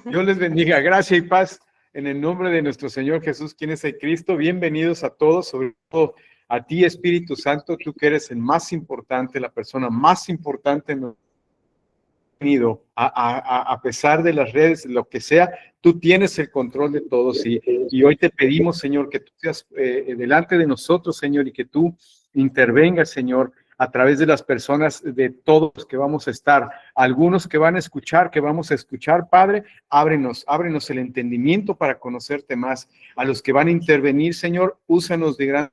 Dios les bendiga. Gracia y paz en el nombre de nuestro Señor Jesús, quien es el Cristo. Bienvenidos a todos, sobre todo a ti, Espíritu Santo, tú que eres el más importante, la persona más importante en nuestro vida. A pesar de las redes, lo que sea, tú tienes el control de todo. Y hoy te pedimos, Señor, que tú seas delante de nosotros, Señor, y que tú intervengas, Señor, a través de las personas, de todos los que vamos a estar, algunos que van a escuchar, que vamos a escuchar, Padre, ábrenos el entendimiento para conocerte más. A los que van a intervenir, Señor, úsanos de gran,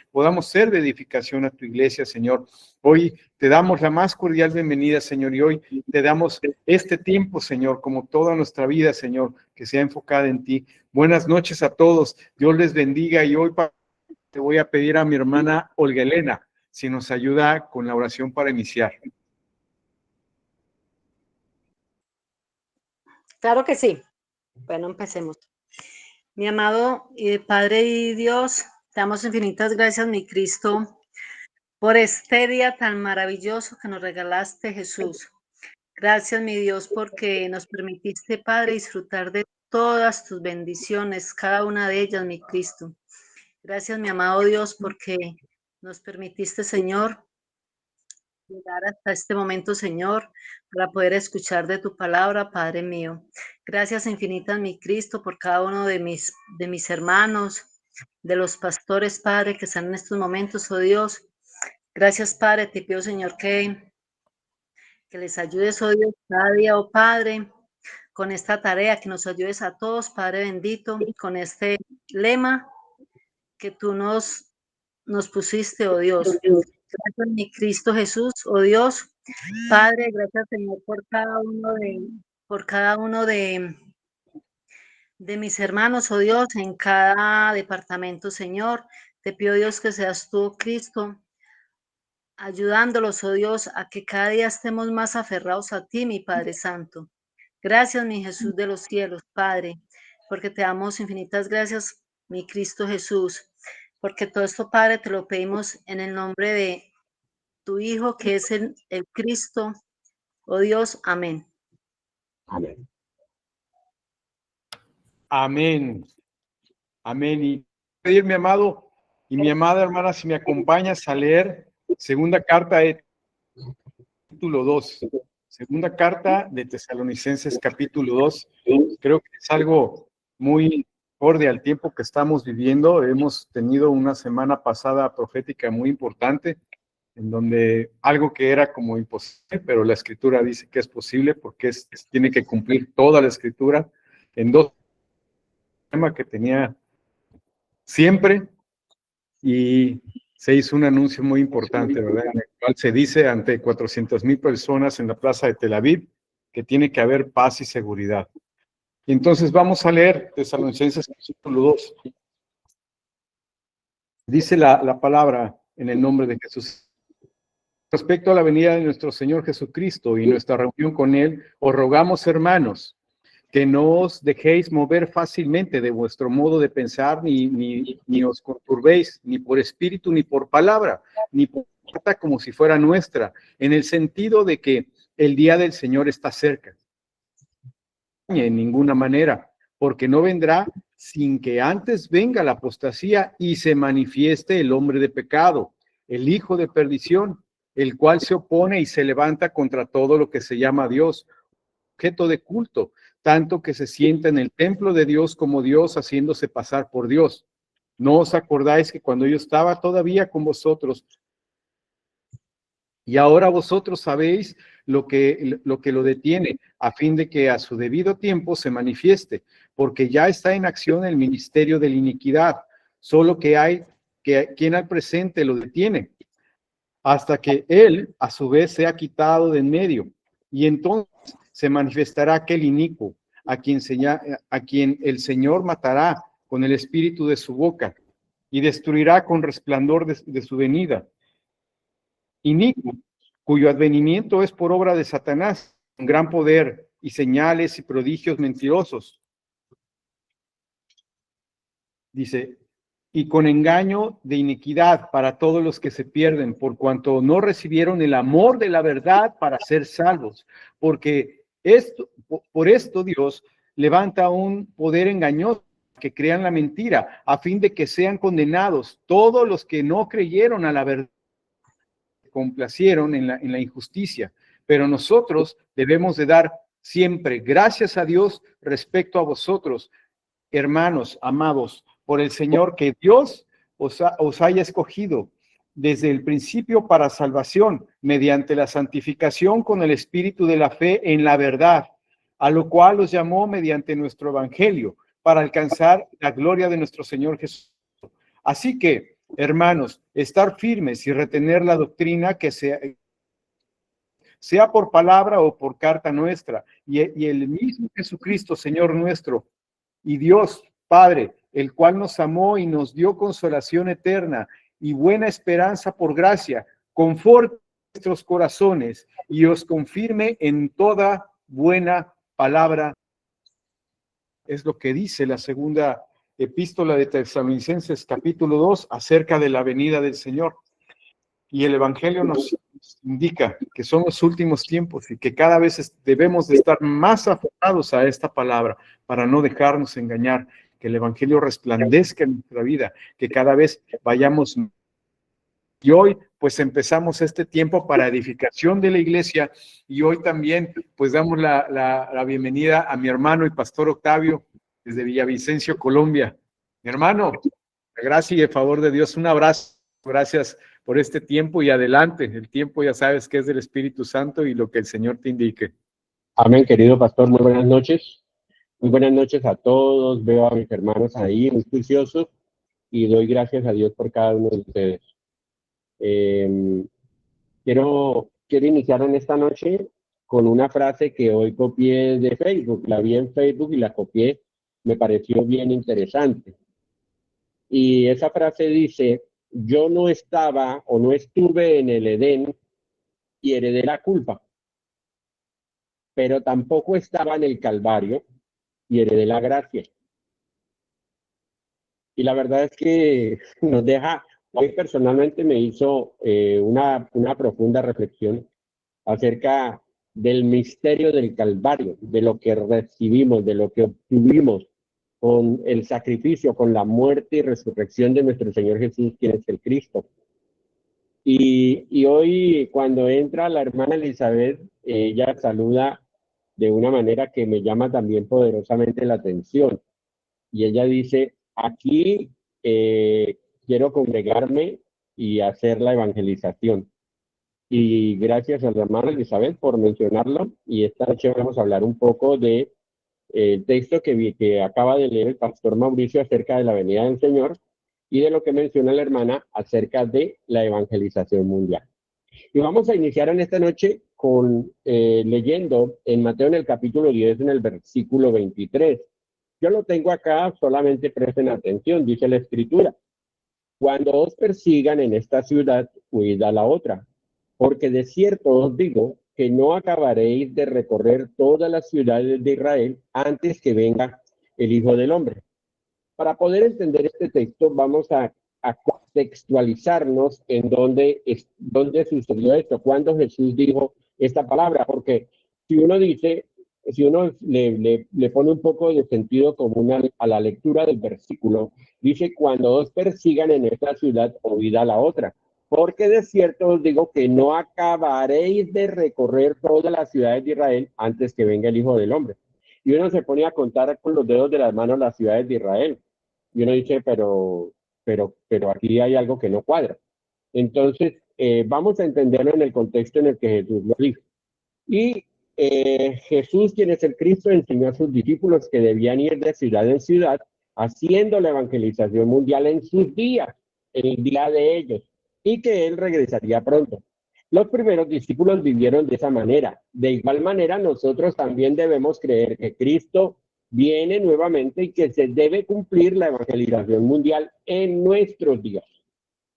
podamos ser de edificación a tu iglesia, Señor. Hoy te damos la más cordial bienvenida, Señor, y hoy te damos este tiempo, Señor, como toda nuestra vida, Señor, que sea enfocada en ti. Buenas noches a todos, Dios les bendiga, y hoy te voy a pedir a mi hermana Olga Elena si nos ayuda con la oración para iniciar. Claro que sí. Bueno, empecemos. Mi amado Padre y Dios, te damos infinitas gracias, mi Cristo, por este día tan maravilloso que nos regalaste, Jesús. Gracias, mi Dios, porque nos permitiste, Padre, disfrutar de todas tus bendiciones, cada una de ellas, mi Cristo. Gracias, mi amado Dios, porque nos permitiste, Señor, llegar hasta este momento, Señor, para poder escuchar de tu palabra, Padre mío. Gracias infinitas, mi Cristo, por cada uno de mis hermanos, de los pastores, Padre, que están en estos momentos, oh Dios. Gracias, Padre, te pido, Señor, que les ayudes, oh Dios, cada día, oh Padre, con esta tarea, que nos ayudes a todos, Padre bendito, con este lema que tú nos pusiste, oh Dios. Gracias, mi Cristo Jesús, oh Dios. Padre, gracias, Señor, por cada uno de mis hermanos, oh Dios, en cada departamento, Señor. Te pido, Dios, que seas tú, Cristo, ayudándolos, oh Dios, a que cada día estemos más aferrados a ti, mi Padre Santo. Gracias, mi Jesús de los cielos, Padre, porque te damos infinitas gracias, mi Cristo Jesús, porque todo esto, Padre, te lo pedimos en el nombre de tu Hijo, que es el Cristo, oh Dios, amén. Amén. Amén. Amén. Y pedir, mi amado y mi amada hermana, si me acompañas a leer segunda carta de capítulo 2. Segunda carta de Tesalonicenses, capítulo 2. Creo que es algo muy acorde al tiempo que estamos viviendo. Hemos tenido una semana pasada profética muy importante, en donde algo que era como imposible, pero la Escritura dice que es posible, porque tiene que cumplir toda la Escritura en dos temas que tenía siempre, y se hizo un anuncio muy importante, ¿verdad? En el cual se dice ante 400,000 personas en la plaza de Tel Aviv que tiene que haber paz y seguridad. Y entonces vamos a leer Tesalonicenses capítulo 2. Dice la palabra en el nombre de Jesús. Respecto a la venida de nuestro Señor Jesucristo y nuestra reunión con Él, os rogamos, hermanos, que no os dejéis mover fácilmente de vuestro modo de pensar, ni os conturbéis, ni por espíritu, ni por palabra, ni por carta como si fuera nuestra, en el sentido de que el día del Señor está cerca. En ninguna manera, porque no vendrá sin que antes venga la apostasía y se manifieste el hombre de pecado, el hijo de perdición, el cual se opone y se levanta contra todo lo que se llama Dios, objeto de culto, tanto que se sienta en el templo de Dios como Dios, haciéndose pasar por Dios. ¿No os acordáis que cuando yo estaba todavía con vosotros, y ahora vosotros sabéis lo que lo detiene, a fin de que a su debido tiempo se manifieste, porque ya está en acción el ministerio de la iniquidad, solo que hay quien al presente lo detiene, hasta que él a su vez sea quitado de en medio, y entonces se manifestará aquel inicuo, a quien el Señor matará con el espíritu de su boca, y destruirá con resplandor de su venida. Inicuo, cuyo advenimiento es por obra de Satanás, con gran poder y señales y prodigios mentirosos. Dice, y con engaño de iniquidad para todos los que se pierden, por cuanto no recibieron el amor de la verdad para ser salvos, porque Por esto Dios levanta un poder engañoso que crean la mentira, a fin de que sean condenados todos los que no creyeron a la verdad, complacieron en la injusticia. Pero nosotros debemos de dar siempre gracias a Dios respecto a vosotros, hermanos amados, por el Señor, que Dios os haya escogido desde el principio para salvación, mediante la santificación con el espíritu de la fe en la verdad, a lo cual os llamó mediante nuestro evangelio, para alcanzar la gloria de nuestro Señor Jesús. Así que, hermanos, estar firmes y retener la doctrina que sea por palabra o por carta nuestra, y el mismo Jesucristo, Señor nuestro, y Dios Padre, el cual nos amó y nos dio consolación eterna y buena esperanza por gracia, conforte nuestros corazones y os confirme en toda buena palabra. Es lo que dice la segunda epístola de Tesalonicenses, capítulo 2, acerca de la venida del Señor. Y el Evangelio nos indica que son los últimos tiempos y que cada vez debemos de estar más aferrados a esta palabra para no dejarnos engañar, que el Evangelio resplandezca en nuestra vida, que cada vez vayamos. Y hoy pues empezamos este tiempo para edificación de la iglesia, y hoy también pues damos la bienvenida a mi hermano y pastor Octavio desde Villavicencio, Colombia. Mi hermano, la gracia y el favor de Dios, un abrazo, gracias por este tiempo y adelante. El tiempo ya sabes que es del Espíritu Santo y lo que el Señor te indique. Amén, querido pastor, muy buenas noches. Muy buenas noches a todos. Veo a mis hermanos ahí, muy juiciosos, y doy gracias a Dios por cada uno de ustedes. Quiero iniciar en esta noche con una frase que hoy copié de Facebook. La vi en Facebook y la copié. Me pareció bien interesante. Y esa frase dice: yo no estaba o no estuve en el Edén y heredé la culpa, pero tampoco estaba en el Calvario y heredé la gracia. Y la verdad es que nos deja, hoy personalmente me hizo una profunda reflexión acerca del misterio del Calvario, de lo que recibimos, de lo que obtuvimos con el sacrificio, con la muerte y resurrección de nuestro Señor Jesús, quien es el Cristo. Y hoy, cuando entra la hermana Elizabeth, ella saluda de una manera que me llama también poderosamente la atención. Y ella dice: aquí quiero congregarme y hacer la evangelización. Y gracias a la hermana Elizabeth por mencionarlo. Y esta noche vamos a hablar un poco de el texto que acaba de leer el pastor Mauricio acerca de la venida del Señor, y de lo que menciona la hermana acerca de la evangelización mundial. Y vamos a iniciar en esta noche con leyendo en Mateo, en el capítulo 10, en el versículo 23. Yo lo tengo acá, solamente presten atención. Dice la Escritura: cuando os persigan en esta ciudad, huid a la otra, porque de cierto os digo que no acabaréis de recorrer todas las ciudades de Israel antes que venga el Hijo del Hombre. Para poder entender este texto, vamos a contextualizarnos en dónde sucedió esto, cuando Jesús dijo esta palabra, porque si uno le pone un poco de sentido común a la lectura del versículo, dice: cuando os persigan en esta ciudad, huid a la otra, porque de cierto os digo que no acabaréis de recorrer todas las ciudades de Israel antes que venga el Hijo del Hombre. Y uno se pone a contar con los dedos de las manos las ciudades de Israel. Y uno dice: pero aquí hay algo que no cuadra. Entonces, vamos a entenderlo en el contexto en el que Jesús lo dijo. Y Jesús, quien es el Cristo, enseñó a sus discípulos que debían ir de ciudad en ciudad, haciendo la evangelización mundial en sus días, en el día de ellos, y que Él regresaría pronto. Los primeros discípulos vivieron de esa manera. De igual manera, nosotros también debemos creer que Cristo viene nuevamente y que se debe cumplir la evangelización mundial en nuestros días.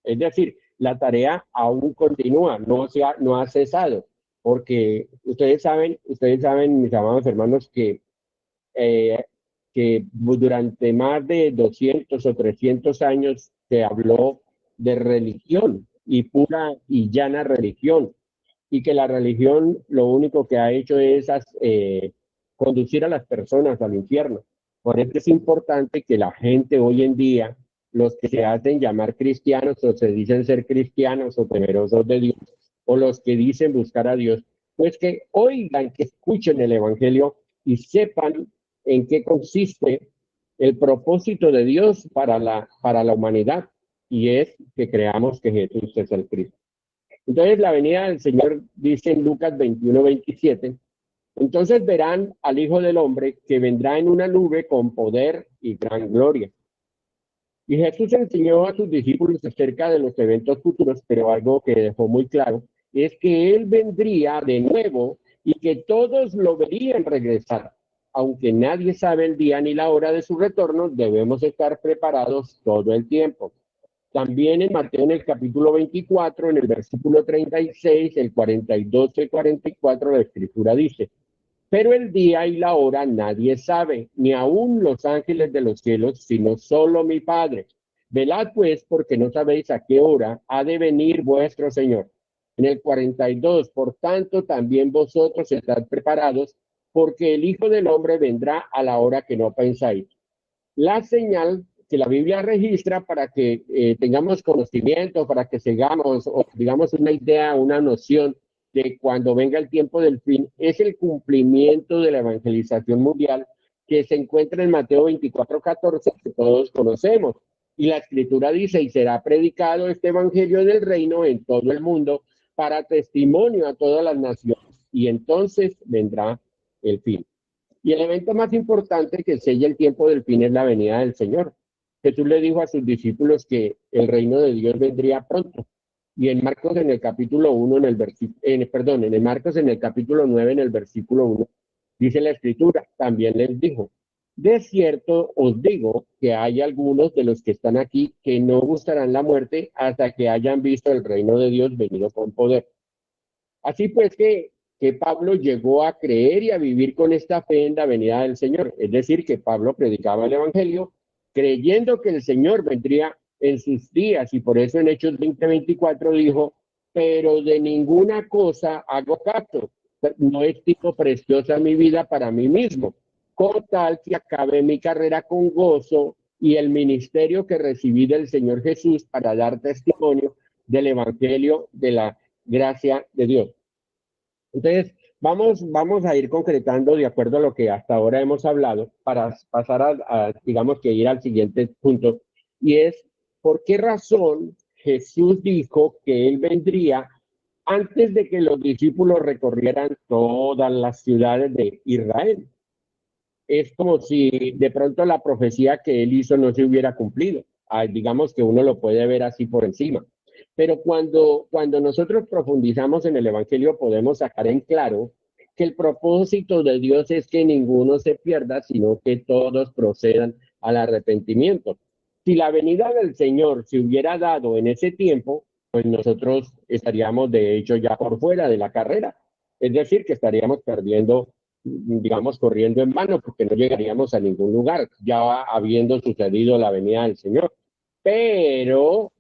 Es decir, la tarea aún continúa, no ha cesado, porque ustedes saben, mis amados hermanos, que durante más de 200 o 300 años se habló de religión, y pura y llana religión. y que la religión lo único que ha hecho es conducir a las personas al infierno. Por eso es importante que la gente hoy en día, los que se hacen llamar cristianos o se dicen ser cristianos o temerosos de Dios, o los que dicen buscar a Dios, pues que oigan, que escuchen el Evangelio y sepan en qué consiste el propósito de Dios para la humanidad, y es que creamos que Jesús es el Cristo. Entonces la venida del Señor dice en Lucas 21:27, entonces verán al Hijo del Hombre que vendrá en una nube con poder y gran gloria. Y Jesús enseñó a sus discípulos acerca de los eventos futuros, pero algo que dejó muy claro es que Él vendría de nuevo y que todos lo verían regresar. Aunque nadie sabe el día ni la hora de su retorno, debemos estar preparados todo el tiempo. También en Mateo, en el capítulo 24, en el versículo 36, el 42 y el 44, la Escritura dice, pero el día y la hora nadie sabe, ni aun los ángeles de los cielos, sino solo mi Padre. Velad pues, porque no sabéis a qué hora ha de venir vuestro Señor. En el 42, por tanto, también vosotros estad preparados, porque el Hijo del Hombre vendrá a la hora que no pensáis. La señal que la Biblia registra para que tengamos conocimiento, para que sigamos, o digamos una idea, una noción de cuando venga el tiempo del fin, es el cumplimiento de la evangelización mundial que se encuentra en Mateo 24:14, que todos conocemos. Y la Escritura dice, y será predicado este evangelio del reino en todo el mundo para testimonio a todas las naciones, y entonces vendrá el fin. Y el evento más importante que sella el tiempo del fin es la venida del Señor. Jesús le dijo a sus discípulos que el reino de Dios vendría pronto. Y en Marcos en el capítulo 1, en el Marcos en el capítulo 9, en el versículo 1, dice la Escritura, también les dijo, de cierto os digo que hay algunos de los que están aquí que no gustarán la muerte hasta que hayan visto el reino de Dios venido con poder. Así pues que Pablo llegó a creer y a vivir con esta fe en la venida del Señor. Es decir, que Pablo predicaba el Evangelio creyendo que el Señor vendría en sus días, y por eso en Hechos 20:24 dijo, pero de ninguna cosa hago caso, no estimo preciosa mi vida para mí mismo, con tal que acabe mi carrera con gozo y el ministerio que recibí del Señor Jesús para dar testimonio del Evangelio de la gracia de Dios. Entonces, vamos a ir concretando de acuerdo a lo que hasta ahora hemos hablado para pasar digamos que ir al siguiente punto, y es por qué razón Jesús dijo que Él vendría antes de que los discípulos recorrieran todas las ciudades de Israel. Es como si de pronto la profecía que Él hizo no se hubiera cumplido. Digamos que uno lo puede ver así por encima. Pero cuando nosotros profundizamos en el Evangelio, podemos sacar en claro que el propósito de Dios es que ninguno se pierda, sino que todos procedan al arrepentimiento. Si la venida del Señor se hubiera dado en ese tiempo, pues nosotros estaríamos de hecho ya por fuera de la carrera. Es decir, que estaríamos perdiendo, digamos, corriendo en vano, porque no llegaríamos a ningún lugar, ya habiendo sucedido la venida del Señor. Pero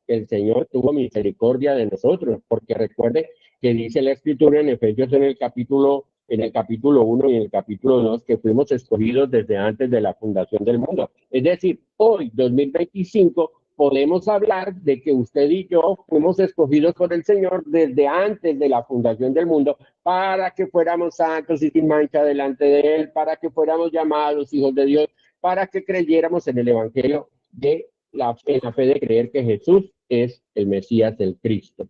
el Señor tuvo misericordia de nosotros, porque recuerde que dice la Escritura en Efesios en el capítulo 1 y en el capítulo 2 que fuimos escogidos desde antes de la fundación del mundo. Es decir, hoy, 2025, podemos hablar de que usted y yo fuimos escogidos por el Señor desde antes de la fundación del mundo para que fuéramos santos y sin mancha delante de Él, para que fuéramos llamados hijos de Dios, para que creyéramos en el Evangelio de la fe de creer que Jesús es el Mesías, el Cristo.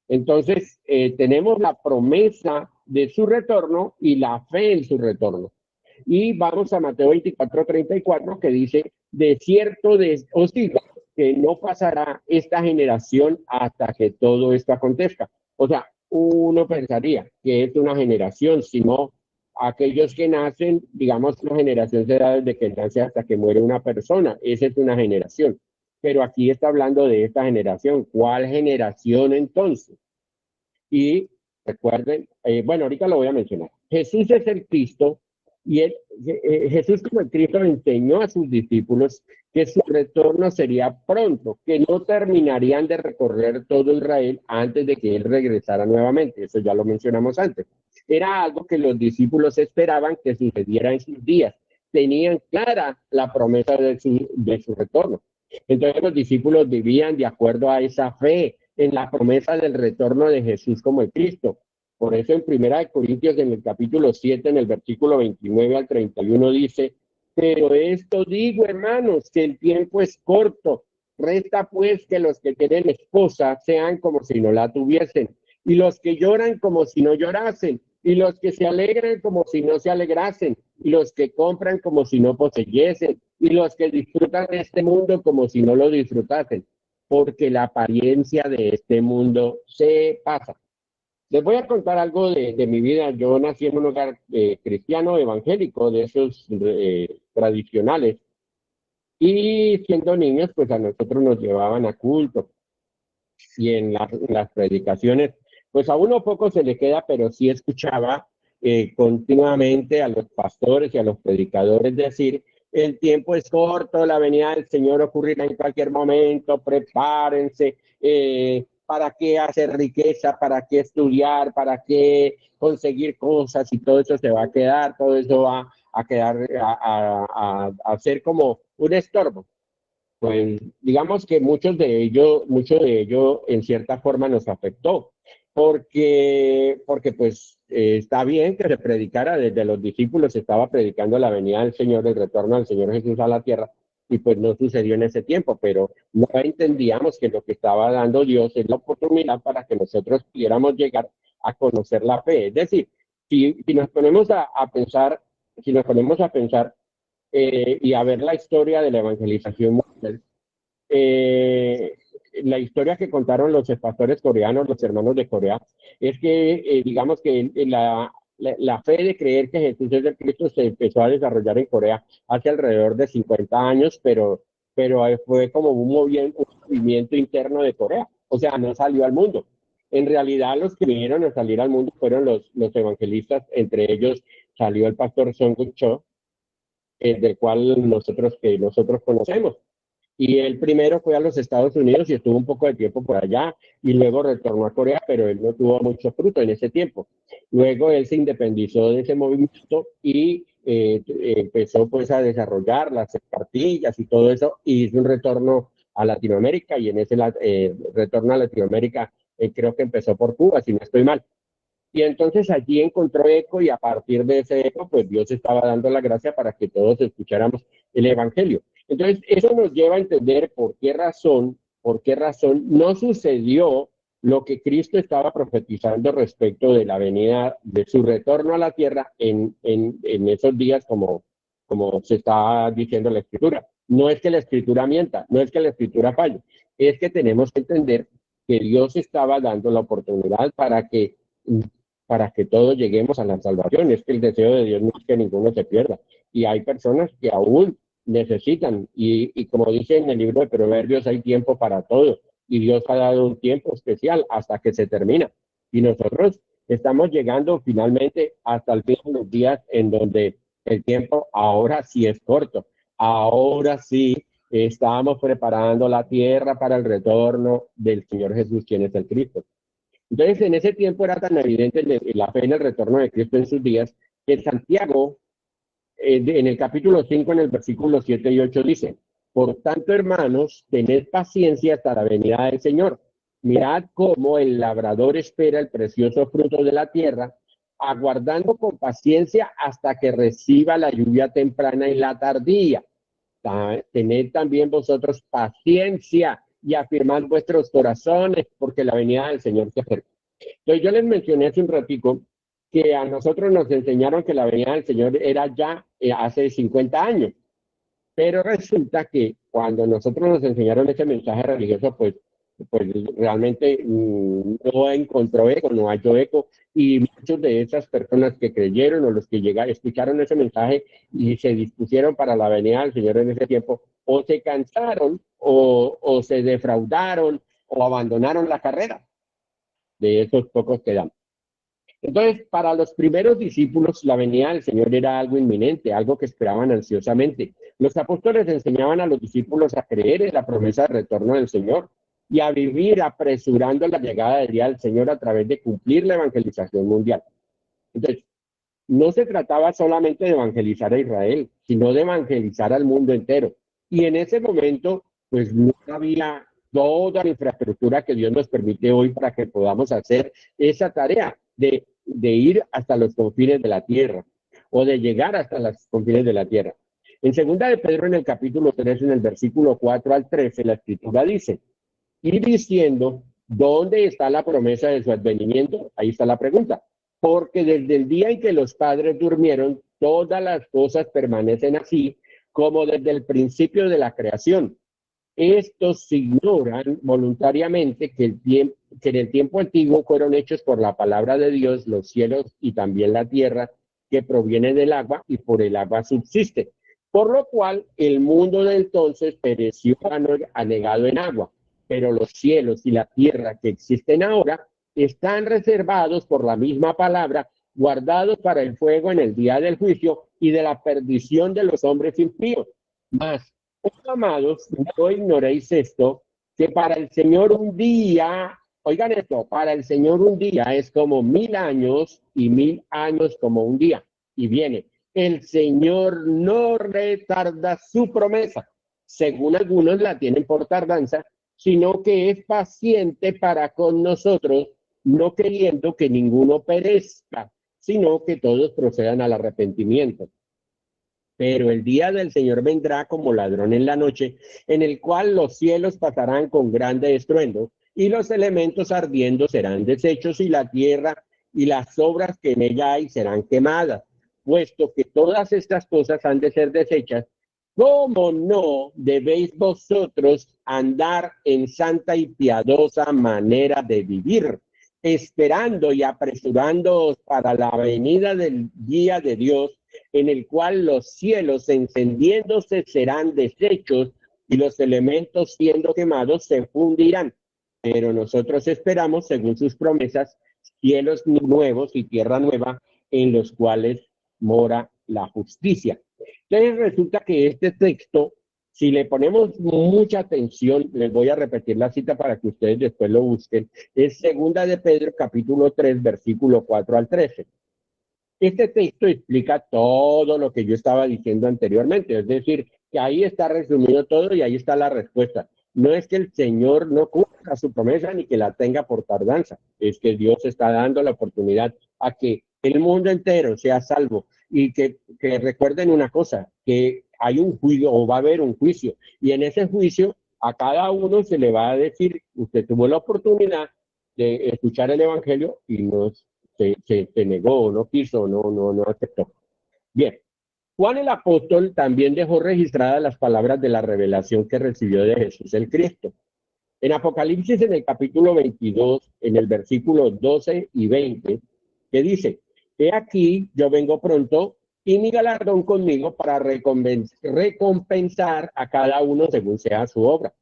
Entonces, tenemos la promesa de su retorno y la fe en su retorno. Y vamos a Mateo 24:34, que dice, de cierto os digo que no pasará esta generación hasta que todo esto acontezca. O sea, uno pensaría que es una generación, sino aquellos que nacen, digamos, la generación se da desde que nace hasta que muere una persona. Esa es una generación. Pero aquí está hablando de esta generación. ¿Cuál generación entonces? Y recuerden, bueno, ahorita lo voy a mencionar. Jesús es el Cristo, Y Jesús como el Cristo enseñó a sus discípulos que su retorno sería pronto, que no terminarían de recorrer todo Israel antes de que él regresara nuevamente. Eso ya lo mencionamos antes. Era algo que los discípulos esperaban que sucediera en sus días. Tenían clara la promesa de su retorno. Entonces los discípulos vivían de acuerdo a esa fe en la promesa del retorno de Jesús como el Cristo. Por eso en Primera de Corintios, en el capítulo 7, en el versículo 29 al 31, dice: pero esto digo, hermanos, que el tiempo es corto. Resta pues que los que tienen esposa sean como si no la tuviesen, y los que lloran como si no llorasen, y los que se alegran como si no se alegrasen, y los que compran como si no poseyesen, y los que disfrutan de este mundo como si no lo disfrutasen, porque la apariencia de este mundo se pasa. Les voy a contar algo de mi vida. Yo nací en un hogar cristiano evangélico, de esos tradicionales, y siendo niños, pues a nosotros nos llevaban a culto, y en las predicaciones, pues a uno poco se le queda, pero sí escuchaba continuamente a los pastores y a los predicadores decir: el tiempo es corto, la venida del Señor ocurrirá en cualquier momento, prepárense. ¿Para qué hacer riqueza? ¿Para qué estudiar? ¿Para qué conseguir cosas? Y todo eso se va a quedar, todo eso va a quedar, a ser como un estorbo. Pues digamos que mucho de ello en cierta forma nos afectó, porque pues está bien que se predicara, desde los discípulos se estaba predicando la venida del Señor, el retorno del Señor Jesús a la tierra, y pues no sucedió en ese tiempo, pero no entendíamos que lo que estaba dando Dios es la oportunidad para que nosotros pudiéramos llegar a conocer la fe. Es decir, si nos ponemos a pensar, si nos ponemos a pensar y a ver la historia de la evangelización mundial, eh, la historia que contaron los pastores coreanos, los hermanos de Corea, es que digamos que la fe de creer que Jesús es el Cristo se empezó a desarrollar en Corea hace alrededor de 50 años, pero fue como un movimiento interno de Corea, o sea, no salió al mundo. En realidad los que vinieron a salir al mundo fueron los evangelistas, entre ellos salió el pastor Song Cho, del cual nosotros conocemos. Y él primero fue a los Estados Unidos y estuvo un poco de tiempo por allá y luego retornó a Corea, pero él no tuvo mucho fruto en ese tiempo. Luego él se independizó de ese movimiento y empezó pues a desarrollar las cartillas y todo eso, y hizo un retorno a Latinoamérica, y en ese retorno a Latinoamérica creo que empezó por Cuba, si no estoy mal. Y entonces allí encontró eco, y a partir de ese eco, pues Dios estaba dando la gracia para que todos escucháramos el Evangelio. Entonces, eso nos lleva a entender por qué razón no sucedió lo que Cristo estaba profetizando respecto de la venida, de su retorno a la tierra en esos días, como se está diciendo la Escritura. No es que la Escritura mienta, no es que la Escritura falle, es que tenemos que entender que Dios estaba dando la oportunidad para que todos lleguemos a la salvación. Es que el deseo de Dios no es que ninguno se pierda. Y hay personas que aún necesitan, y como dice en el libro de Proverbios, hay tiempo para todo, y Dios ha dado un tiempo especial hasta que se termina. Y nosotros estamos llegando finalmente hasta el fin de los días, en donde el tiempo ahora sí es corto. Ahora sí estamos preparando la tierra para el retorno del Señor Jesús, quien es el Cristo. Entonces, en ese tiempo era tan evidente la fe en el retorno de Cristo en sus días, que Santiago, en el capítulo 5, en el versículo 7 y 8, dice: por tanto, hermanos, tened paciencia hasta la venida del Señor. Mirad cómo el labrador espera el precioso fruto de la tierra, aguardando con paciencia hasta que reciba la lluvia temprana y la tardía. Tened también vosotros paciencia y afirmad vuestros corazones, porque la venida del Señor se acerca. Entonces, yo les mencioné hace un ratico que a nosotros nos enseñaron que la venida del Señor era ya hace 50 años, pero resulta que cuando nosotros nos enseñaron ese mensaje religioso, pues realmente no encontró eco, no halló eco, y muchos de esas personas que creyeron, o los que escucharon ese mensaje y se dispusieron para la venida del Señor en ese tiempo, o se cansaron, o se defraudaron, o abandonaron la carrera. De esos pocos quedamos. Entonces, para los primeros discípulos, la venida del Señor era algo inminente, algo que esperaban ansiosamente. Los apóstoles enseñaban a los discípulos a creer en la promesa de retorno del Señor y a vivir apresurando la llegada del día del Señor a través de cumplir la evangelización mundial. Entonces, no se trataba solamente de evangelizar a Israel, sino de evangelizar al mundo entero. Y en ese momento, pues no había toda la infraestructura que Dios nos permite hoy para que podamos hacer esa tarea de ir hasta los confines de la tierra o de llegar hasta los confines de la tierra. En segunda de Pedro, en el capítulo 3, en el versículo 4 al 13, la escritura dice, y diciendo, ¿dónde está la promesa de su advenimiento? Ahí está la pregunta. Porque desde el día en que los padres durmieron, todas las cosas permanecen así como desde el principio de la creación. Estos ignoran voluntariamente que en el tiempo antiguo fueron hechos por la palabra de Dios los cielos y también la tierra, que proviene del agua y por el agua subsiste. Por lo cual el mundo de entonces pereció anegado en agua, pero los cielos y la tierra que existen ahora están reservados por la misma palabra, guardados para el fuego en el día del juicio y de la perdición de los hombres impíos. Mas, amados, no ignoréis esto, que para el Señor un día, oigan esto, para el Señor un día es como 1000 años y 1000 años como un día. Y viene, el Señor no retarda su promesa, según algunos la tienen por tardanza, sino que es paciente para con nosotros, no queriendo que ninguno perezca, sino que todos procedan al arrepentimiento. Pero el día del Señor vendrá como ladrón en la noche, en el cual los cielos pasarán con grande estruendo, y los elementos ardiendo serán deshechos, y la tierra y las obras que en ella hay serán quemadas. Puesto que todas estas cosas han de ser deshechas, ¿cómo no debéis vosotros andar en santa y piadosa manera de vivir, esperando y apresurándoos para la venida del día de Dios, en el cual los cielos encendiéndose serán deshechos y los elementos siendo quemados se fundirán? Pero nosotros esperamos, según sus promesas, cielos nuevos y tierra nueva, en los cuales mora la justicia. Entonces resulta que este texto, si le ponemos mucha atención, les voy a repetir la cita para que ustedes después lo busquen, es segunda de Pedro, capítulo 3, versículo 4 al 13. Este texto explica todo lo que yo estaba diciendo anteriormente, es decir, que ahí está resumido todo y ahí está la respuesta. No es que el Señor no cumpla su promesa ni que la tenga por tardanza, es que Dios está dando la oportunidad a que el mundo entero sea salvo y que recuerden una cosa, que hay un juicio o va a haber un juicio y en ese juicio a cada uno se le va a decir, usted tuvo la oportunidad de escuchar el Evangelio y no se negó, no quiso, no aceptó. Bien, Juan el apóstol también dejó registradas las palabras de la revelación que recibió de Jesús el Cristo. En Apocalipsis, en el capítulo 22, en el versículo 12 y 20, que dice, he aquí, yo vengo pronto y mi galardón conmigo para recompensar a cada uno según sea su obra.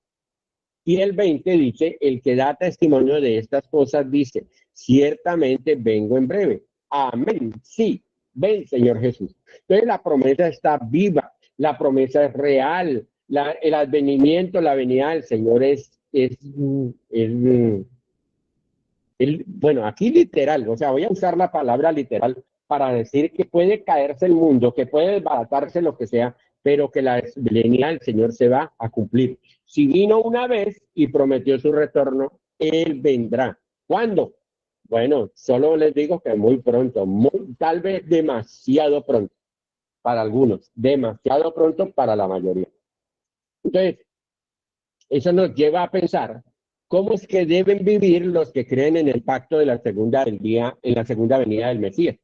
Y el 20 dice, el que da testimonio de estas cosas dice, ciertamente vengo en breve. Amén. Sí, ven, Señor Jesús. Entonces la promesa está viva, la promesa es real, el advenimiento, la venida del Señor bueno, aquí literal, o sea, voy a usar la palabra literal para decir que puede caerse el mundo, que puede desbaratarse lo que sea, pero que la venida del Señor se va a cumplir. Si vino una vez y prometió su retorno, Él vendrá. ¿Cuándo? Bueno, solo les digo que muy pronto, tal vez demasiado pronto para algunos, demasiado pronto para la mayoría. Entonces, eso nos lleva a pensar cómo es que deben vivir los que creen en el pacto de la segunda en la segunda venida del Mesías.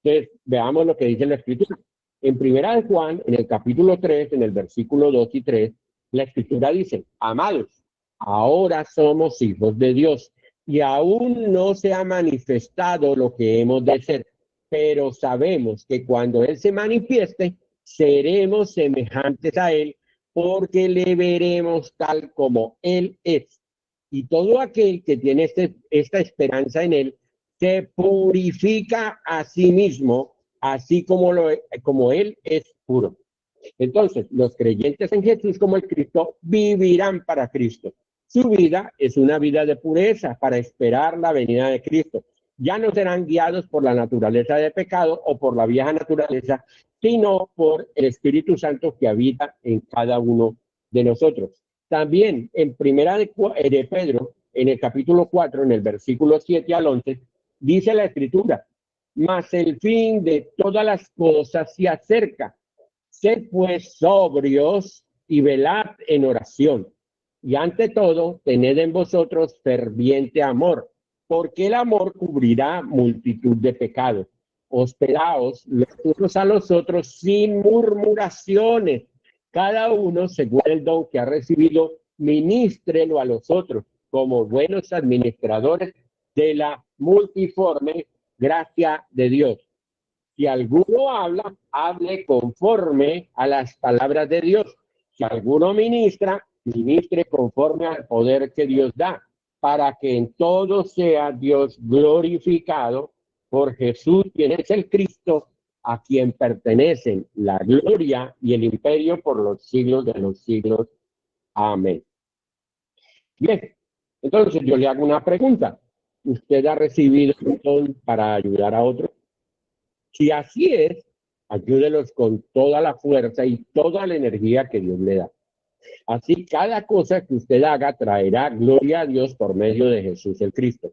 Entonces, veamos lo que dice la Escritura. En Primera de Juan, en el capítulo 3, en el versículo 2 y 3, la Escritura dice, amados, ahora somos hijos de Dios y aún no se ha manifestado lo que hemos de ser, pero sabemos que cuando Él se manifieste, seremos semejantes a Él, porque le veremos tal como Él es. Y todo aquel que tiene esta esperanza en Él se purifica a sí mismo, así como Él es puro. Entonces, los creyentes en Jesús como el Cristo vivirán para Cristo. Su vida es una vida de pureza para esperar la venida de Cristo. Ya no serán guiados por la naturaleza de pecado o por la vieja naturaleza, sino por el Espíritu Santo que habita en cada uno de nosotros. También en primera de Pedro, en el capítulo 4, en el versículo 7 al 11, dice la Escritura: mas el fin de todas las cosas se acerca. Sed pues sobrios y velad en oración. Y ante todo, tened en vosotros ferviente amor, porque el amor cubrirá multitud de pecados. Hospedaos los unos a los otros sin murmuraciones. Cada uno, según el don que ha recibido, ministrelo a los otros, como buenos administradores de la multiforme gracia de Dios. Si alguno habla, hable conforme a las palabras de Dios. Si alguno ministra, ministre conforme al poder que Dios da, para que en todo sea Dios glorificado por Jesús, quien es el Cristo, a quien pertenecen la gloria y el imperio por los siglos de los siglos. Amén. Bien, entonces yo le hago una pregunta. ¿Usted ha recibido un don para ayudar a otros? Si así es, ayúdelos con toda la fuerza y toda la energía que Dios le da. Así, cada cosa que usted haga traerá gloria a Dios por medio de Jesús el Cristo.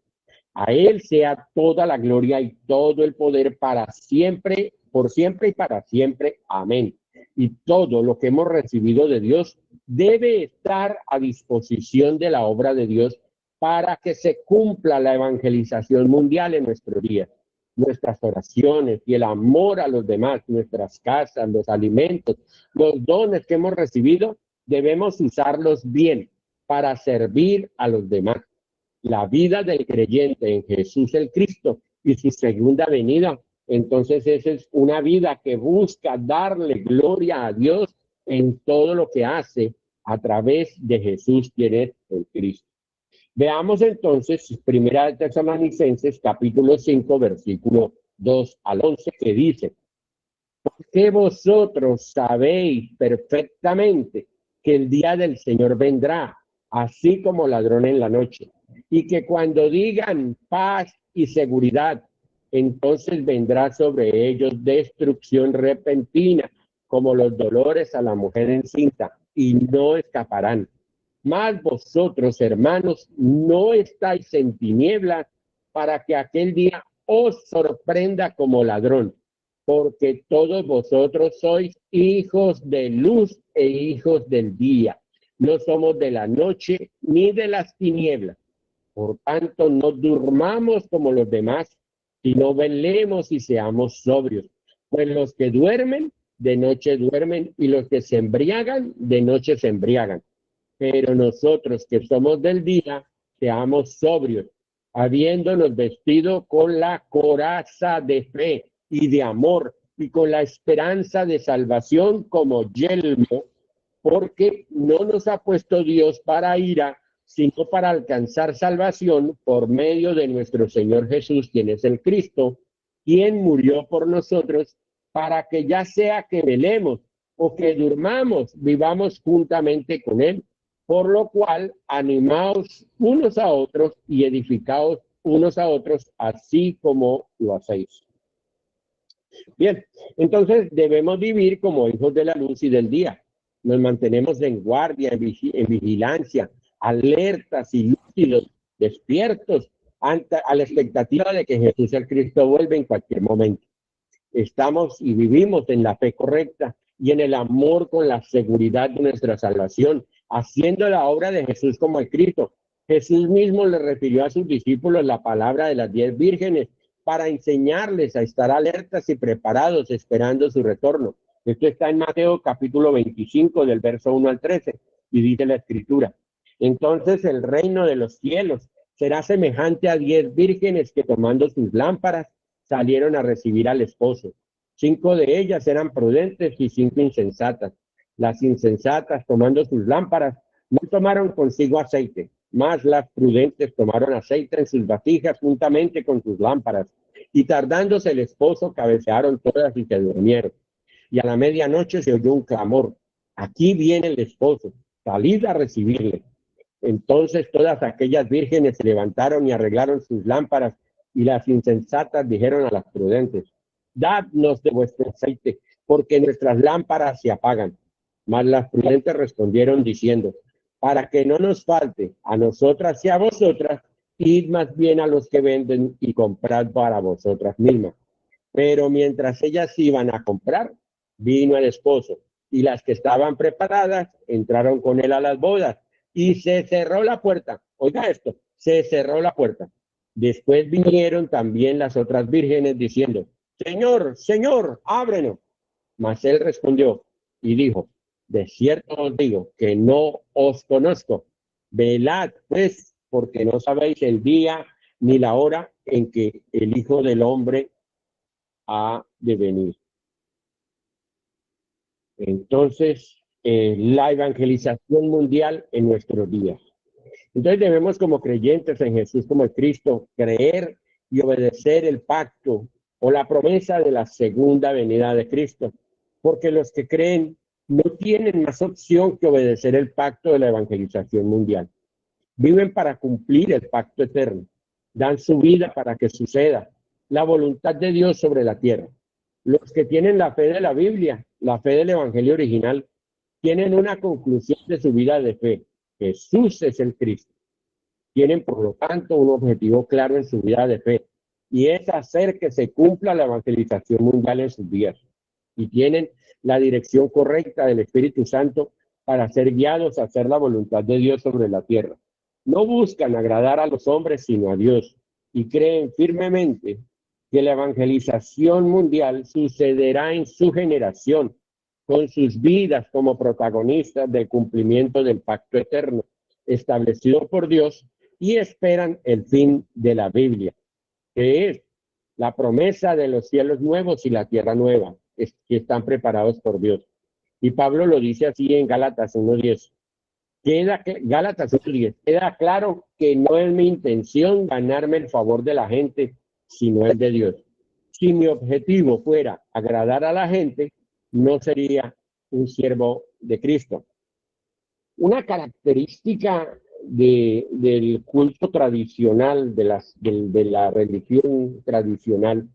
A Él sea toda la gloria y todo el poder para siempre, por siempre y para siempre. Amén. Y todo lo que hemos recibido de Dios debe estar a disposición de la obra de Dios para que se cumpla la evangelización mundial en nuestros días. Nuestras oraciones y el amor a los demás, nuestras casas, los alimentos, los dones que hemos recibido, debemos usarlos bien para servir a los demás. La vida del creyente en Jesús el Cristo y su segunda venida, entonces esa es una vida que busca darle gloria a Dios en todo lo que hace a través de Jesús, quien es el Cristo. Veamos entonces Primera de Tesalonicenses, capítulo 5, versículo 2 al 11, que dice: porque vosotros sabéis perfectamente que el día del Señor vendrá, así como ladrón en la noche, y que cuando digan paz y seguridad, entonces vendrá sobre ellos destrucción repentina, como los dolores a la mujer encinta, y no escaparán. Mas vosotros, hermanos, no estáis en tinieblas para que aquel día os sorprenda como ladrón, porque todos vosotros sois hijos de luz e hijos del día. No somos de la noche ni de las tinieblas. Por tanto, no durmamos como los demás, sino velemos y seamos sobrios. Pues los que duermen, de noche duermen, y los que se embriagan, de noche se embriagan. Pero nosotros que somos del día, seamos sobrios, habiéndonos vestido con la coraza de fe y de amor y con la esperanza de salvación como yelmo, porque no nos ha puesto Dios para ira, sino para alcanzar salvación por medio de nuestro Señor Jesús, quien es el Cristo, quien murió por nosotros, para que ya sea que velemos o que durmamos, vivamos juntamente con Él. Por lo cual, animaos unos a otros y edificaos unos a otros, así como lo hacéis. Bien, entonces debemos vivir como hijos de la luz y del día. Nos mantenemos en guardia, en vigilancia, alertas y lúcidos, despiertos a la expectativa de que Jesús el Cristo vuelva en cualquier momento. Estamos y vivimos en la fe correcta y en el amor con la seguridad de nuestra salvación, haciendo la obra de Jesús como el Cristo. Jesús mismo le refirió a sus discípulos la palabra de las 10 vírgenes para enseñarles a estar alertas y preparados esperando su retorno. Esto está en Mateo capítulo 25 del verso 1 al 13 y dice la escritura: entonces el reino de los cielos será semejante a 10 vírgenes que tomando sus lámparas salieron a recibir al esposo. 5 de ellas eran prudentes y 5 insensatas. Las insensatas, tomando sus lámparas, no tomaron consigo aceite, Mas las prudentes tomaron aceite en sus vasijas juntamente con sus lámparas, y tardándose el esposo, cabecearon todas y se durmieron. Y a la medianoche se oyó un clamor: aquí viene el esposo, salid a recibirle. Entonces todas aquellas vírgenes se levantaron y arreglaron sus lámparas, y las insensatas dijeron a las prudentes: dadnos de vuestro aceite, porque nuestras lámparas se apagan. Mas las prudentes respondieron diciendo: para que no nos falte a nosotras y a vosotras, id más bien a los que venden y comprad para vosotras mismas. Pero mientras ellas iban a comprar, vino el esposo, y las que estaban preparadas entraron con él a las bodas, y se cerró la puerta. Oiga esto, se cerró la puerta. Después vinieron también las otras vírgenes diciendo: Señor, Señor, ábrenos. Mas él respondió y dijo: de cierto os digo que no os conozco. Velad pues, porque no sabéis el día ni la hora en que el Hijo del Hombre ha de venir. Entonces, la evangelización mundial en nuestros días. Entonces debemos, como creyentes en Jesús como el Cristo, creer y obedecer el pacto o la promesa de la segunda venida de Cristo, porque los que creen no tienen más opción que obedecer el pacto de la evangelización mundial. Viven para cumplir el pacto eterno, dan su vida para que suceda la voluntad de Dios sobre la tierra. Los que tienen la fe de la Biblia, la fe del Evangelio original, tienen una conclusión de su vida de fe: Jesús es el Cristo. Tienen, por lo tanto, un objetivo claro en su vida de fe, y es hacer que se cumpla la evangelización mundial en sus días. Y tienen la dirección correcta del Espíritu Santo para ser guiados a hacer la voluntad de Dios sobre la tierra. No buscan agradar a los hombres, sino a Dios, y creen firmemente que la evangelización mundial sucederá en su generación, con sus vidas como protagonistas del cumplimiento del pacto eterno establecido por Dios, y esperan el fin de la Biblia, que es la promesa de los cielos nuevos y la tierra nueva, que están preparados por Dios. Y Pablo lo dice así en Gálatas 1:10. Gálatas 1:10. Queda claro que no es mi intención ganarme el favor de la gente, sino el de Dios. Si mi objetivo fuera agradar a la gente, no sería un siervo de Cristo. Una característica del culto tradicional, de la religión tradicional,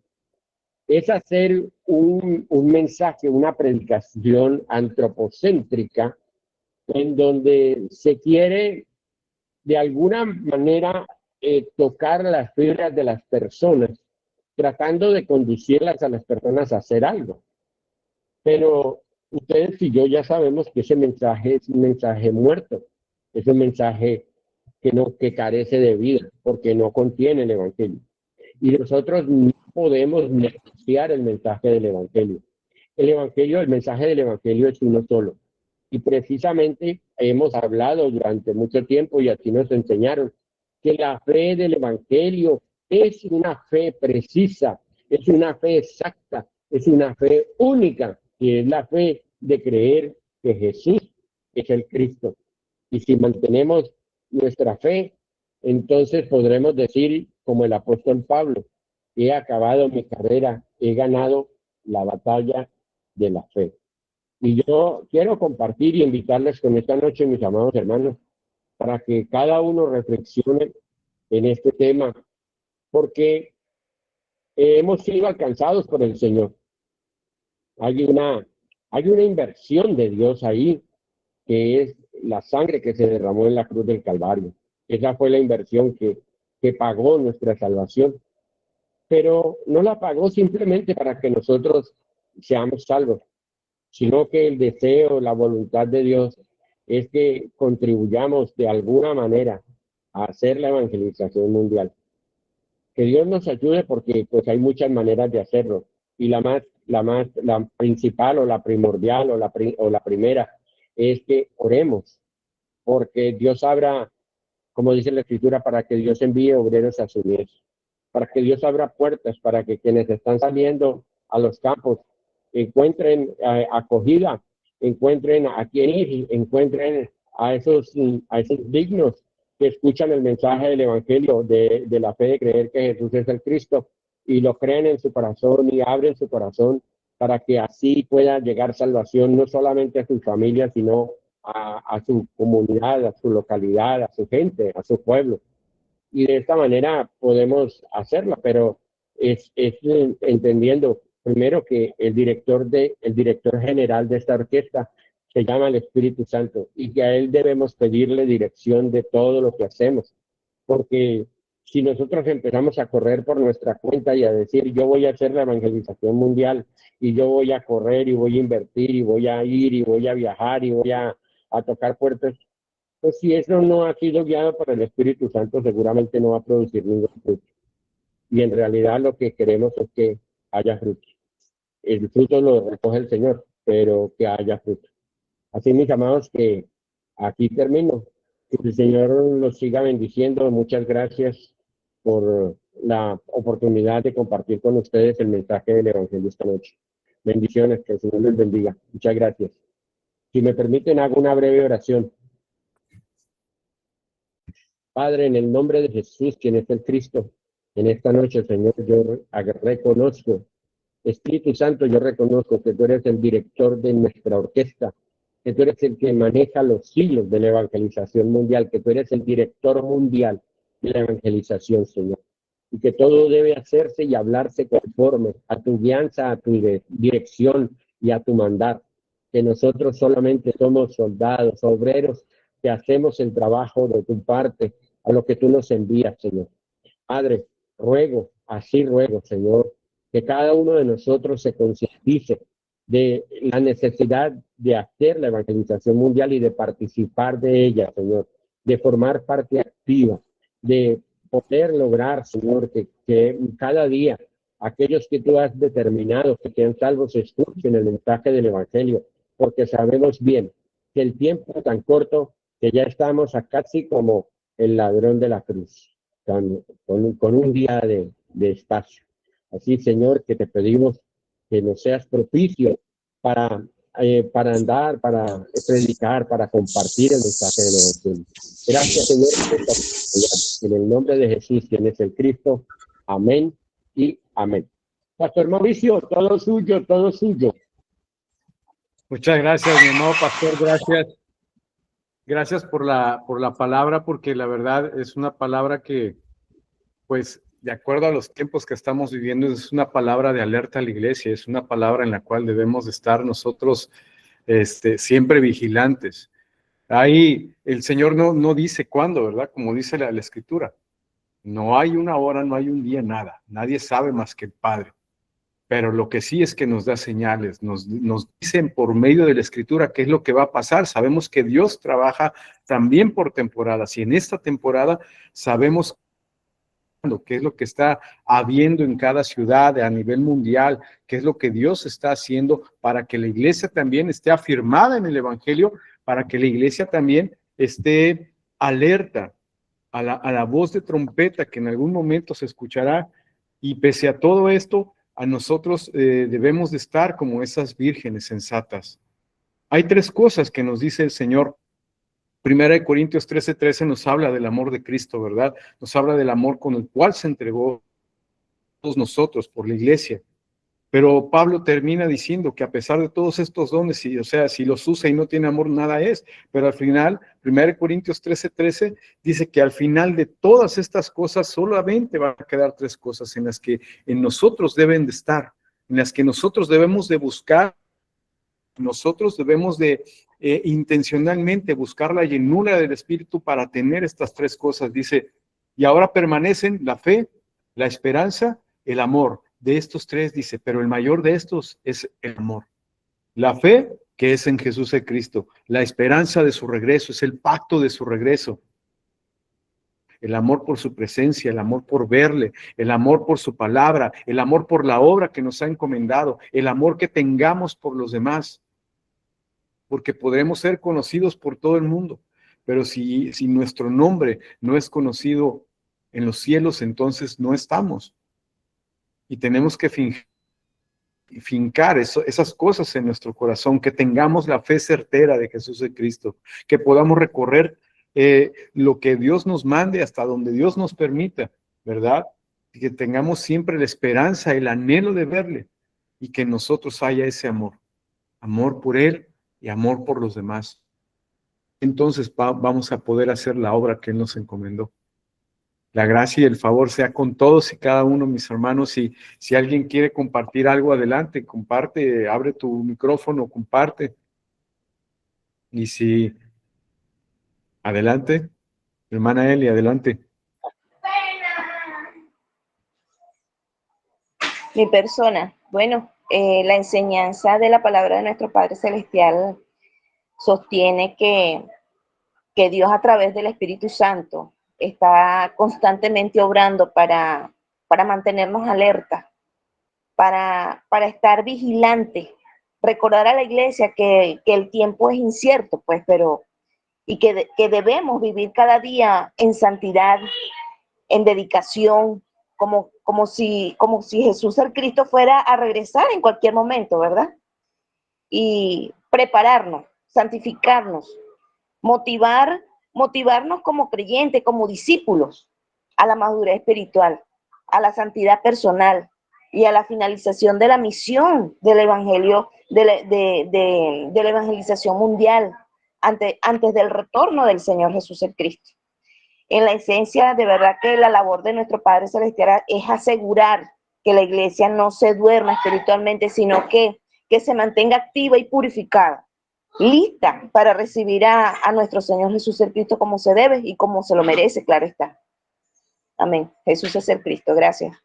es hacer un mensaje, una predicación antropocéntrica, en donde se quiere de alguna manera tocar las fibras de las personas, tratando de conducirlas a las personas a hacer algo. Pero ustedes y yo ya sabemos que ese mensaje es un mensaje muerto, es un mensaje que carece de vida, porque no contiene el Evangelio. Y nosotros no podemos negociar el mensaje del Evangelio. El mensaje del Evangelio es uno solo. Y precisamente hemos hablado durante mucho tiempo, y así nos enseñaron, que la fe del Evangelio es una fe precisa, es una fe exacta, es una fe única, que es la fe de creer que Jesús es el Cristo. Y si mantenemos nuestra fe, entonces podremos decir, como el apóstol Pablo: he acabado mi carrera, he ganado la batalla de la fe. Y yo quiero compartir y invitarles con esta noche, mis amados hermanos, para que cada uno reflexione en este tema, porque hemos sido alcanzados por el Señor. Hay una inversión de Dios ahí, que es la sangre que se derramó en la cruz del Calvario. Esa fue la inversión que pagó nuestra salvación. Pero no la pagó simplemente para que nosotros seamos salvos, sino que el deseo, la voluntad de Dios es que contribuyamos de alguna manera a hacer la evangelización mundial. Que Dios nos ayude, porque pues hay muchas maneras de hacerlo, y la principal o la primordial o la primera es que oremos, porque Dios abra, como dice la Escritura, para que Dios envíe obreros a su mies, para que Dios abra puertas, para que quienes están saliendo a los campos encuentren acogida, encuentren a quien ir, encuentren a esos dignos que escuchan el mensaje del Evangelio, de la fe de creer que Jesús es el Cristo, y lo creen en su corazón y abren su corazón para que así pueda llegar salvación no solamente a su familia, sino a su comunidad, a su localidad, a su gente, a su pueblo. Y de esta manera podemos hacerla, pero es entendiendo primero que el director general de esta orquesta se llama el Espíritu Santo y que a él debemos pedirle dirección de todo lo que hacemos, porque si nosotros empezamos a correr por nuestra cuenta y a decir yo voy a hacer la evangelización mundial y yo voy a correr y voy a invertir y voy a ir y voy a viajar y voy a tocar puertas, pues si eso no ha sido guiado por el Espíritu Santo, seguramente no va a producir ningún fruto. Y en realidad lo que queremos es que haya fruto. El fruto lo recoge el Señor, pero que haya fruto. Así, mis amados, que aquí termino. Que el Señor los siga bendiciendo. Muchas gracias por la oportunidad de compartir con ustedes el mensaje del Evangelio esta noche. Bendiciones, que el Señor les bendiga. Muchas gracias. Si me permiten, hago una breve oración. Padre, en el nombre de Jesús, quien es el Cristo, en esta noche, Señor, yo reconozco, Espíritu Santo, yo reconozco que tú eres el director de nuestra orquesta, que tú eres el que maneja los hilos de la evangelización mundial, que tú eres el director mundial de la evangelización, Señor, y que todo debe hacerse y hablarse conforme a tu guianza, a tu dirección y a tu mandar, que nosotros solamente somos soldados, obreros, que hacemos el trabajo de tu parte, a lo que tú nos envías, Señor. Padre, así ruego, Señor, que cada uno de nosotros se concientice de la necesidad de hacer la evangelización mundial y de participar de ella, Señor, de formar parte activa, de poder lograr, Señor, que cada día aquellos que tú has determinado que sean salvos escuchen el mensaje del Evangelio, porque sabemos bien que el tiempo es tan corto que ya estamos a casi como el ladrón de la cruz, con un día de espacio. Así, Señor, que te pedimos que nos seas propicio para andar, para predicar, para compartir el mensaje del Evangelio. Gracias, Señor, por esta oportunidad. En el nombre de Jesús, quien es el Cristo. Amén y amén. Pastor Mauricio, todo suyo, todo suyo. Muchas gracias, mi amado pastor, gracias. Gracias por la palabra, porque la verdad es una palabra que, pues, de acuerdo a los tiempos que estamos viviendo, es una palabra de alerta a la iglesia, es una palabra en la cual debemos de estar nosotros siempre vigilantes. Ahí el Señor no dice cuándo, ¿verdad? Como dice la Escritura. No hay una hora, no hay un día, nada. Nadie sabe más que el Padre. Pero lo que sí es que nos da señales, nos dicen por medio de la Escritura qué es lo que va a pasar. Sabemos que Dios trabaja también por temporadas y en esta temporada sabemos qué es lo que está habiendo en cada ciudad a nivel mundial, qué es lo que Dios está haciendo para que la iglesia también esté afirmada en el Evangelio, para que la iglesia también esté alerta a la voz de trompeta que en algún momento se escuchará. Y pese a todo esto, a nosotros debemos de estar como esas vírgenes sensatas. Hay tres cosas que nos dice el Señor. Primera de Corintios 13:13 nos habla del amor de Cristo, ¿verdad? Nos habla del amor con el cual se entregó a todos nosotros por la iglesia. Pero Pablo termina diciendo que a pesar de todos estos dones, o sea, si los usa y no tiene amor, nada es. Pero al final, 1 Corintios 13:13 dice que al final de todas estas cosas solamente van a quedar tres cosas en las que en nosotros deben de estar, en las que nosotros debemos de buscar, nosotros debemos de intencionalmente buscar la llenura del Espíritu para tener estas tres cosas. Dice, y ahora permanecen la fe, la esperanza, el amor. De estos tres dice, pero el mayor de estos es el amor. La fe, que es en Jesús el Cristo. La esperanza de su regreso, es el pacto de su regreso. El amor por su presencia, el amor por verle, el amor por su palabra, el amor por la obra que nos ha encomendado, el amor que tengamos por los demás. Porque podremos ser conocidos por todo el mundo, pero si nuestro nombre no es conocido en los cielos, entonces no estamos. Y tenemos que fincar esas cosas en nuestro corazón, que tengamos la fe certera de Jesús de Cristo, que podamos recorrer lo que Dios nos mande, hasta donde Dios nos permita, ¿verdad? Y que tengamos siempre la esperanza, el anhelo de verle, y que en nosotros haya ese amor, amor por Él y amor por los demás. Entonces vamos a poder hacer la obra que Él nos encomendó. La gracia y el favor sea con todos y cada uno, mis hermanos. Y si alguien quiere compartir algo, adelante, comparte, abre tu micrófono, comparte. Y si, adelante, hermana Eli, adelante. Mi persona, bueno, la enseñanza de la palabra de nuestro Padre Celestial sostiene que Dios a través del Espíritu Santo está constantemente obrando para mantenernos alerta, para estar vigilantes, recordar a la iglesia que el tiempo es incierto, pues, y que debemos vivir cada día en santidad, en dedicación, como si Jesús el Cristo fuera a regresar en cualquier momento, ¿verdad? Y prepararnos, santificarnos, motivarnos como creyentes, como discípulos, a la madurez espiritual, a la santidad personal y a la finalización de la misión del evangelio, de la evangelización mundial antes del retorno del Señor Jesús el Cristo. En la esencia, de verdad que la labor de nuestro Padre Celestial es asegurar que la iglesia no se duerma espiritualmente, sino que se mantenga activa y purificada, lista para recibir a nuestro Señor Jesús el Cristo como se debe y como se lo merece, claro está. Amén. Jesús es el Cristo. Gracias.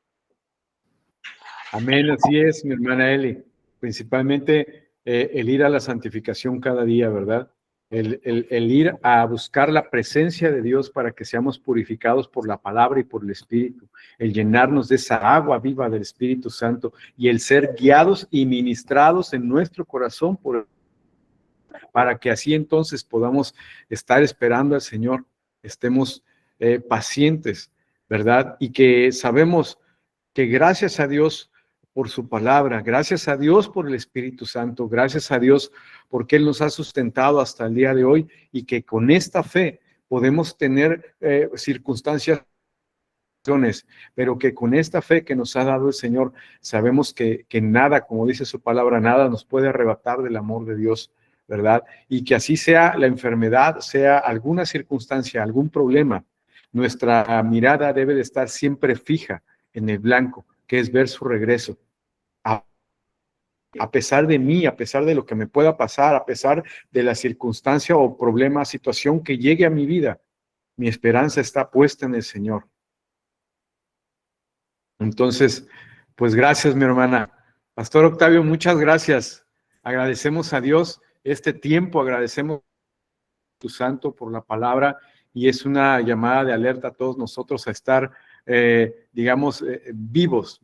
Amén, así es, mi hermana Eli. Principalmente el ir a la santificación cada día, ¿verdad? El ir a buscar la presencia de Dios para que seamos purificados por la palabra y por el Espíritu, el llenarnos de esa agua viva del Espíritu Santo y el ser guiados y ministrados en nuestro corazón para que así entonces podamos estar esperando al Señor, estemos pacientes, ¿verdad? Y que sabemos que gracias a Dios por su palabra, gracias a Dios por el Espíritu Santo, gracias a Dios porque Él nos ha sustentado hasta el día de hoy y que con esta fe podemos tener circunstancias, pero que con esta fe que nos ha dado el Señor, sabemos que nada, como dice su palabra, nada nos puede arrebatar del amor de Dios, ¿verdad? Y que así sea la enfermedad, sea alguna circunstancia, algún problema, nuestra mirada debe de estar siempre fija en el blanco, que es ver su regreso. A pesar de mí, a pesar de lo que me pueda pasar, a pesar de la circunstancia o problema, situación que llegue a mi vida, mi esperanza está puesta en el Señor. Entonces, pues gracias, mi hermana. Pastor Octavio, muchas gracias. Agradecemos a Dios este tiempo, agradecemos a tu santo por la palabra y es una llamada de alerta a todos nosotros a estar vívidos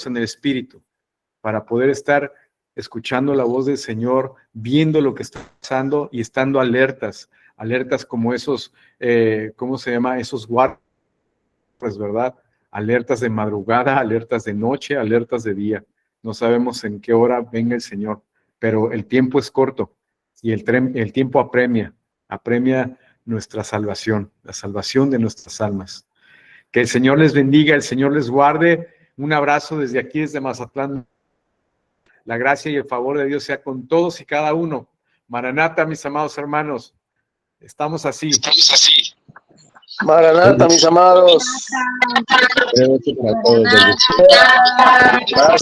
en el Espíritu, para poder estar escuchando la voz del Señor, viendo lo que está pasando y estando alertas como esos, ¿cómo se llama? Esos guardias, ¿verdad? Alertas de madrugada, alertas de noche, alertas de día. No sabemos en qué hora venga el Señor, pero el tiempo es corto y el tiempo apremia nuestra salvación, la salvación de nuestras almas. Que el Señor les bendiga, el Señor les guarde. Un abrazo desde aquí, desde Mazatlán. La gracia y el favor de Dios sea con todos y cada uno. Maranata, mis amados hermanos. Estamos así. Maranata, mis amados. Gracias a todos. Gracias.